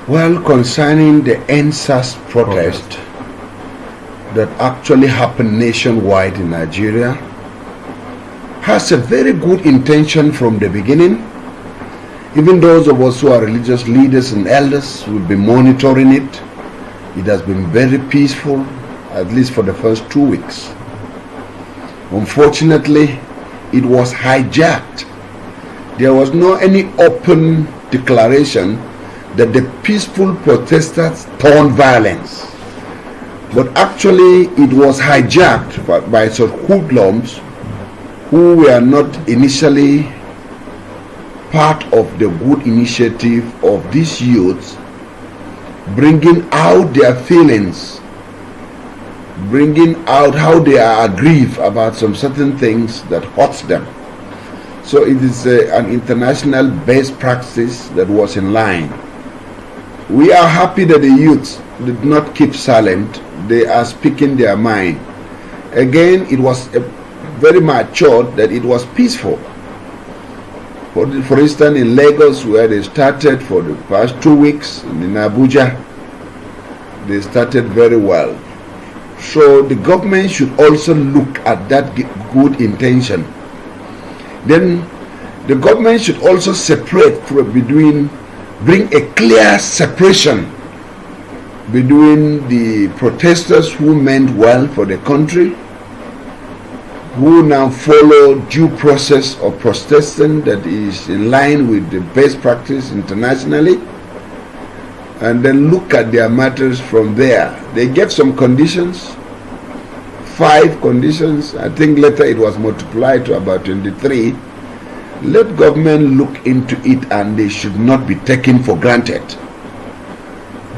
Well, concerning the SARS protest that actually happened nationwide in Nigeria, has a very good intention from the beginning. Even those of us who are religious leaders and elders will be monitoring it. It has been very peaceful, at least for the first 2 weeks. Unfortunately, it was hijacked. There was no any open declaration that the peaceful protesters turned violence. But actually, it was hijacked by some hoodlums who were not initially part of the good initiative of these youths, bringing out their feelings, bringing out how they are aggrieved about some certain things that hurt them. So it is an international best practice that was in line. We are happy that the youths did not keep silent. They are speaking their mind. Again, it was very mature that it was peaceful. For instance, in Lagos, where they started for the past 2 weeks, and in Abuja, they started very well. So the government should also look at that good intention. Then the government should also bring a clear separation between the protesters who meant well for the country, who now follow due process of protesting that is in line with the best practice internationally, and then look at their matters from there. They gave some conditions, 5 conditions. I think later it was multiplied to about 23. Let government look into it, and they should not be taken for granted.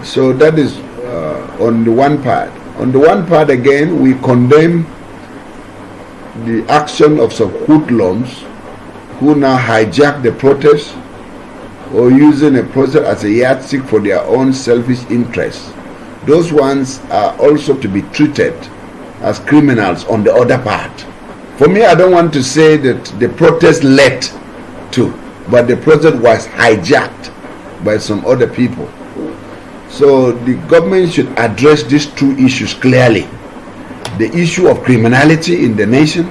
So that is on the one part. On the one part, again, we condemn the action of some hoodlums who now hijack the protest or using a protest as a yardstick for their own selfish interests. Those ones are also to be treated as criminals on the other part. For me, I don't want to say that the protest led to, but the protest was hijacked by some other people. So the government should address these 2 issues clearly. The issue of criminality in the nation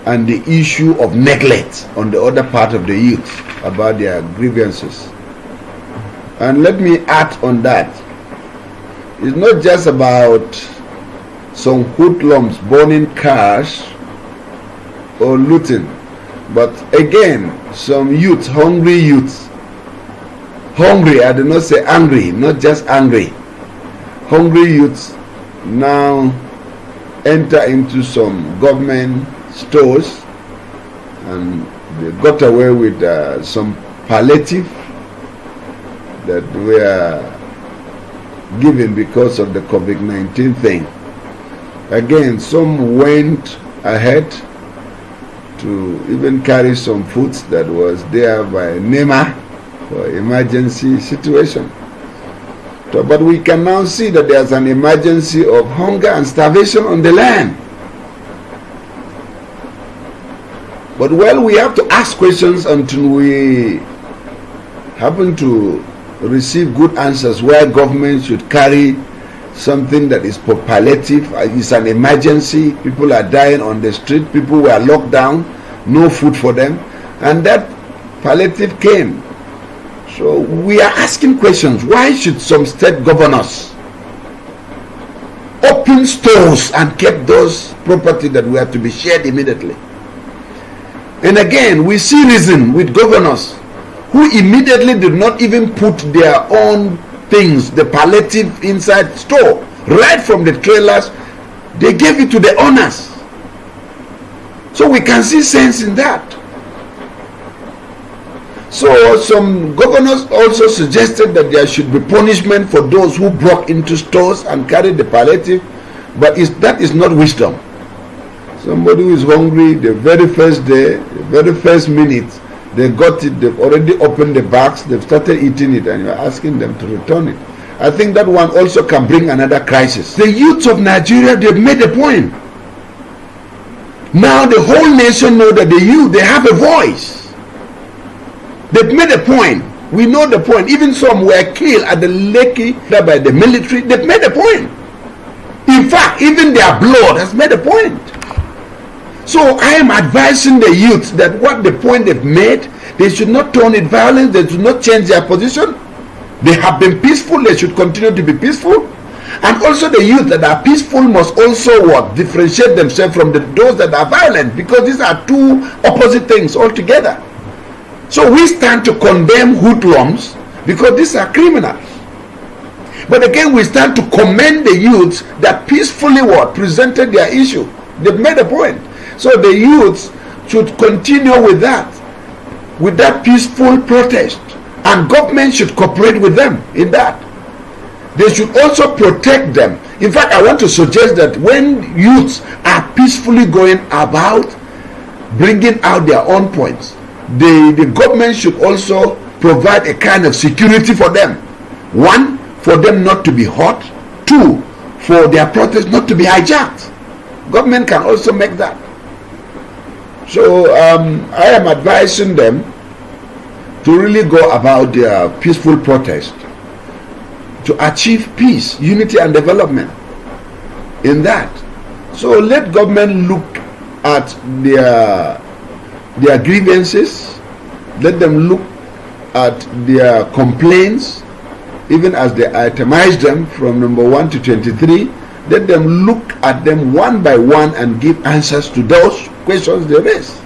and the issue of neglect on the other part of the youth about their grievances. And let me add on that, it's not just about some hoodlums burning cars or looting, but again, some youth, hungry youths, hungry, I do not say angry, not just angry, hungry youths now enter into some government stores and they got away with some palliative that were given because of the COVID-19 thing. Again, some went ahead to even carry some foods that was there by NEMA for emergency situation. So, but we can now see that there's an emergency of hunger and starvation on the land. But well, we have to ask questions until we happen to receive good answers where government should carry something that is for palliative. It's an emergency. People are dying on the street. People were locked down. No food for them. And that palliative came. So we are asking questions. Why should some state governors open stores and keep those property that were to be shared immediately? And again, we see reason with governors who immediately did not even put their own things, the palliative inside store, right from the trailers. They gave it to the owners. So we can see sense in that. So some governors also suggested that there should be punishment for those who broke into stores and carried the palliative, but that is not wisdom. Somebody who is hungry, the very first day, the very first minute, they got it, they've already opened the bags, they've started eating it, and you're asking them to return it. I think that one also can bring another crisis. The youth of Nigeria, they've made a point. Now the whole nation know that the youth, they have a voice. They've made a point. We know the point. Even some were killed at the Lekki by the military. They've made a point. In fact, even their blood has made a point. So I am advising the youth that what the point they've made, they should not turn it violent. They should not change their position. They have been peaceful. They should continue to be peaceful. And also the youth that are peaceful must also what? Differentiate themselves from those that are violent, because these are two opposite things altogether. So we stand to condemn hoodlums because these are criminals. But again, we stand to commend the youths that peacefully what? Presented their issue. They've made a point. So the youths should continue with that peaceful protest. And government should cooperate with them in that. They should also protect them. In fact, I want to suggest that when youths are peacefully going about bringing out their own points, the government should also provide a kind of security for them. One, for them not to be hurt. Two, for their protest not to be hijacked. Government can also make that. So I am advising them to really go about their peaceful protest to achieve peace, unity and development in that. So let government look at their grievances, let them look at their complaints, even as they itemize them from number 1 to 23. Let them look at them one by one and give answers to those questions they raise.